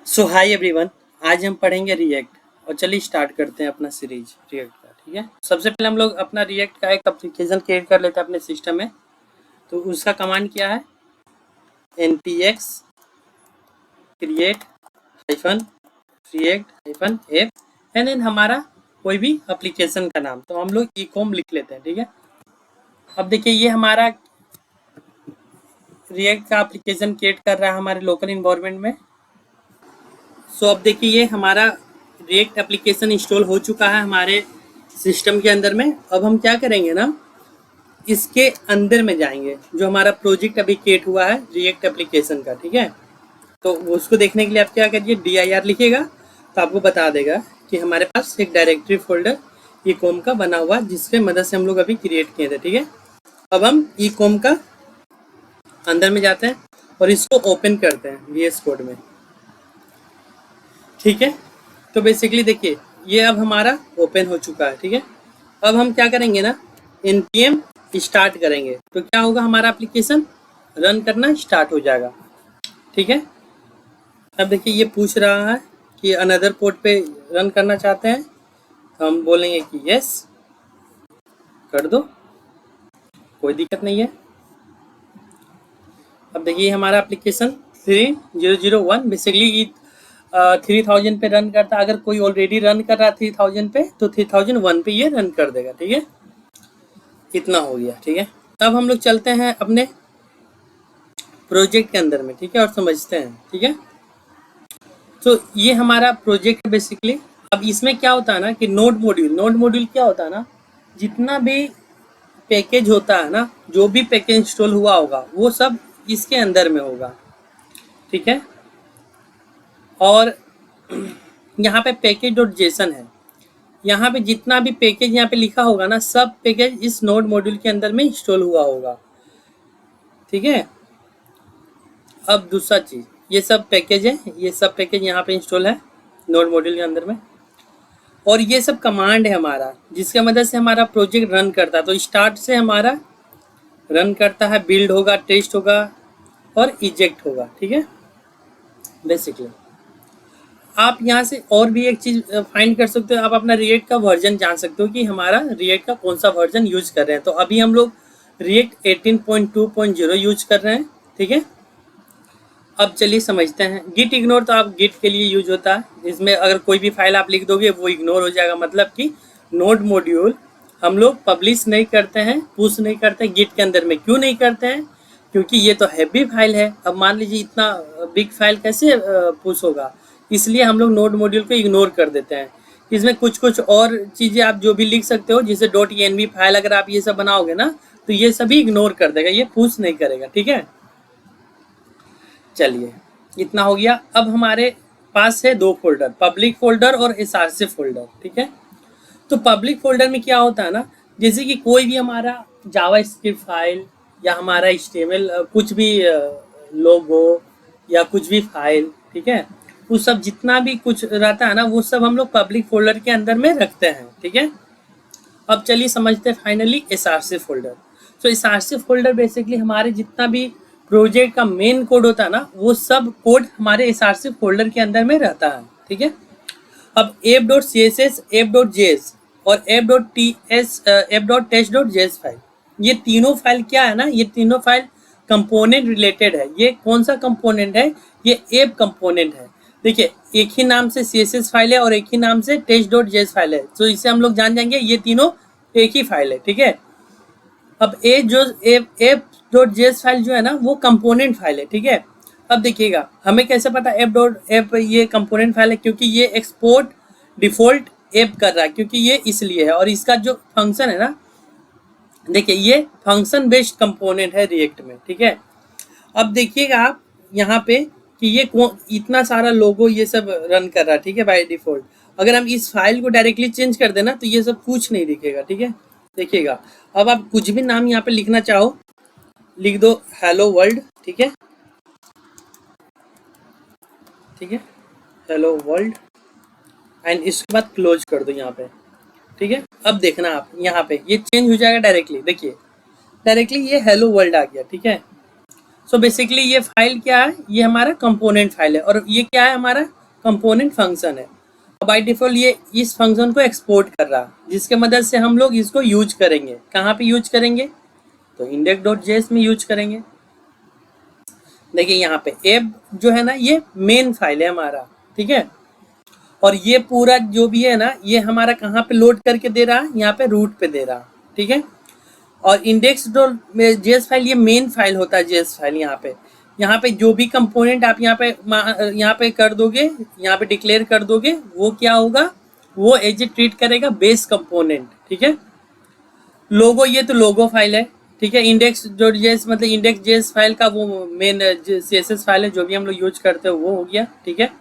सो hi everyone, आज हम पढ़ेंगे रिएक्ट। और चलिए स्टार्ट करते हैं अपना सीरीज रिएक्ट का। ठीक है, सबसे पहले हम लोग अपना रिएक्ट का एक एप्लीकेशन क्रिएट कर लेते हैं अपने सिस्टम में। तो उसका कमांड क्या है, npx create hyphen react hyphen app and then हमारा कोई भी एप्लीकेशन का नाम, तो हम लोग ecom लिख लेते हैं। ठीक है, अब देखिए ये हमारा रिएक्ट का एप्लीकेशन क्रिएट कर रहा है हमारे लोकल इन्वायरमेंट में। सो अब देखिए ये हमारा रिएक्ट एप्लीकेशन इंस्टॉल हो चुका है हमारे सिस्टम के अंदर में। अब हम क्या करेंगे ना, इसके अंदर में जाएंगे जो हमारा प्रोजेक्ट अभी क्रिएट हुआ है रिएक्ट एप्लीकेशन का। ठीक है, तो उसको देखने के लिए आप क्या करिए, dir लिखिएगा तो आपको बता देगा कि हमारे पास एक डायरेक्टरी फोल्डर ecom का बना हुआ है जिसके मदद से हम लोग अभी क्रिएट किए थे। ठीक है, अब हम ecom का अंदर में जाते हैं और इसको ओपन करते हैं VS कोड में। ठीक है, तो बेसिकली देखिए ये अब हमारा ओपन हो चुका है। ठीक है, अब हम क्या करेंगे ना, npm स्टार्ट करेंगे तो क्या होगा, हमारा एप्लीकेशन रन करना स्टार्ट हो जाएगा। ठीक है, अब देखिए ये पूछ रहा है कि अनदर पोर्ट पे रन करना चाहते हैं, हम बोलेंगे कि यस कर दो, कोई दिक्कत नहीं है। अब देखिए हमारा एप्लीकेशन 3001 बेसिकली 3000 पे रन करता है। अगर कोई ऑलरेडी रन कर रहा है 3000 पे तो 3001 पे ये रन कर देगा। ठीक है, इतना हो गया। ठीक है, अब हम लोग चलते हैं अपने प्रोजेक्ट के अंदर में। ठीक है, और समझते हैं। ठीक है, तो ये हमारा प्रोजेक्ट बेसिकली। अब इसमें क्या होता है ना कि नोड मॉड्यूल क्या होता है ना, जितना भी पैकेज होता है ना, जो भी पैकेज इंस्टॉल हुआ होगा वो सब इसके अंदर में होगा। ठीक है, और यहाँ पे पैकेज डॉट जेसन है, यहाँ पे जितना भी पैकेज यहाँ पे लिखा होगा ना, सब पैकेज इस नोड मॉड्यूल के अंदर में इंस्टॉल हुआ होगा। ठीक है, अब दूसरा चीज, ये सब पैकेज है, ये सब पैकेज यहाँ पे इंस्टॉल है नोड मॉड्यूल के अंदर में। और ये सब कमांड है हमारा जिसके मदद से हमारा प्रोजेक्ट रन करता है। तो स्टार्ट से हमारा रन करता है, बिल्ड होगा, टेस्ट होगा और इजेक्ट होगा। ठीक है, बेसिकली आप यहाँ से और भी एक चीज फाइंड कर सकते हो, आप अपना रिएक्ट का वर्जन जान सकते हो कि हमारा रिएक्ट का कौन सा वर्जन यूज कर रहे हैं। तो अभी हम लोग रिएक्ट 18.2.0 यूज कर रहे हैं। ठीक है, अब चलिए समझते हैं। गिट इग्नोर तो आप गिट के लिए यूज होता है, इसमें अगर कोई भी फाइल आप लिख दोगे वो इग्नोर हो जाएगा। मतलब कि नोड मॉड्यूल हम लोग पब्लिश नहीं करते हैं, पुश नहीं करते हैं गिट के अंदर में। क्यों नहीं करते हैं, क्योंकि ये तो हैवी फाइल है। अब मान लीजिए इतना बिग फाइल कैसे पुश होगा, इसलिए हम लोग नोड मॉड्यूल को इग्नोर कर देते हैं। इसमें कुछ कुछ और चीज़ें आप जो भी लिख सकते हो, जैसे .env फाइल अगर आप ये सब बनाओगे ना तो ये सभी इग्नोर कर देगा, ये पुश नहीं करेगा। ठीक है, चलिए इतना हो गया। अब हमारे पास है दो फोल्डर, पब्लिक फोल्डर और src फोल्डर। ठीक है, तो पब्लिक फोल्डर में क्या होता है ना, जैसे कि कोई भी हमारा जावास्क्रिप्ट फाइल या हमारा HTML कुछ भी लोगो या कुछ भी फाइल, ठीक है, वो सब जितना भी कुछ रहता है ना वो सब हम लोग पब्लिक फोल्डर के अंदर में रखते हैं। ठीक है, अब चलिए समझते हैं फाइनली src फोल्डर। तो src फोल्डर बेसिकली हमारे जितना भी प्रोजेक्ट का मेन कोड होता है ना, वो सब कोड हमारे src फोल्डर के अंदर में रहता है। ठीक है, अब app.css, app.js और app.test.js फाइल, ये तीनों फाइल क्या है ना, ये तीनों फाइल कंपोनेंट रिलेटेड है। ये कौन सा कंपोनेंट है, ये ऐप कंपोनेंट है। देखिए एक ही नाम से CSS फाइल है और एक ही नाम से test.js फाइल है, तो इससे हम लोग जान जाएंगे ये तीनों एक ही फाइल है। ठीक है, अब app.js फाइल जो है ना वो कंपोनेंट फाइल है। ठीक है, अब देखिएगा हमें कैसे पता app ये कंपोनेंट फाइल है, क्योंकि ये एक्सपोर्ट डिफॉल्ट ऐप कर रहा है, क्योंकि ये इसलिए है। और इसका जो फंक्शन है ना, देखिए ये फंक्शन बेस्ड कंपोनेंट है रिएक्ट में। ठीक है, अब देखिएगा आप यहाँ पे कि ये इतना सारा लोगो ये सब रन कर रहा है। ठीक है, बाय डिफॉल्ट अगर हम इस फाइल को डायरेक्टली चेंज कर देना तो ये सब कुछ नहीं दिखेगा। ठीक है, देखिएगा अब आप कुछ भी नाम यहाँ पे लिखना चाहो लिख दो, हेलो वर्ल्ड। ठीक है, ठीक है, हेलो वर्ल्ड एंड इसके बाद क्लोज कर दो यहाँ पे। ठीक है, अब देखना आप यहाँ पे ये चेंज हो जाएगा डायरेक्टली। देखिए डायरेक्टली ये हेलो वर्ल्ड आ गया। ठीक है, सो बेसिकली ये फाइल क्या है, ये हमारा कंपोनेंट फाइल है और ये क्या है, हमारा कंपोनेंट फंक्शन है। बाय डिफॉल्ट ये इस फंक्शन को एक्सपोर्ट कर रहा है, जिसके मदद से हम लोग इसको यूज करेंगे। कहाँ पे यूज करेंगे, तो index.js में यूज करेंगे। देखिए यहाँ पे एब जो है ना, ये मेन फाइल है हमारा, ठीक है। और ये पूरा जो भी है ना, ये हमारा कहाँ पे लोड करके दे रहा है, यहाँ पे रूट पे दे रहा, ठीक है। और index.js फाइल ये मेन फाइल होता है, जेएस फाइल। यहाँ पे जो भी कंपोनेंट आप यहाँ पे कर दोगे, यहाँ पे डिक्लेयर कर दोगे, वो क्या होगा, वो एज ए ट्रीट करेगा बेस कंपोनेंट, ठीक है। लोगो, ये तो लोगो फाइल है, ठीक है। index.js मतलब index.js फाइल का वो मेन CSS फाइल है, जो भी हम लोग यूज करते हो वो हो गया, ठीक है।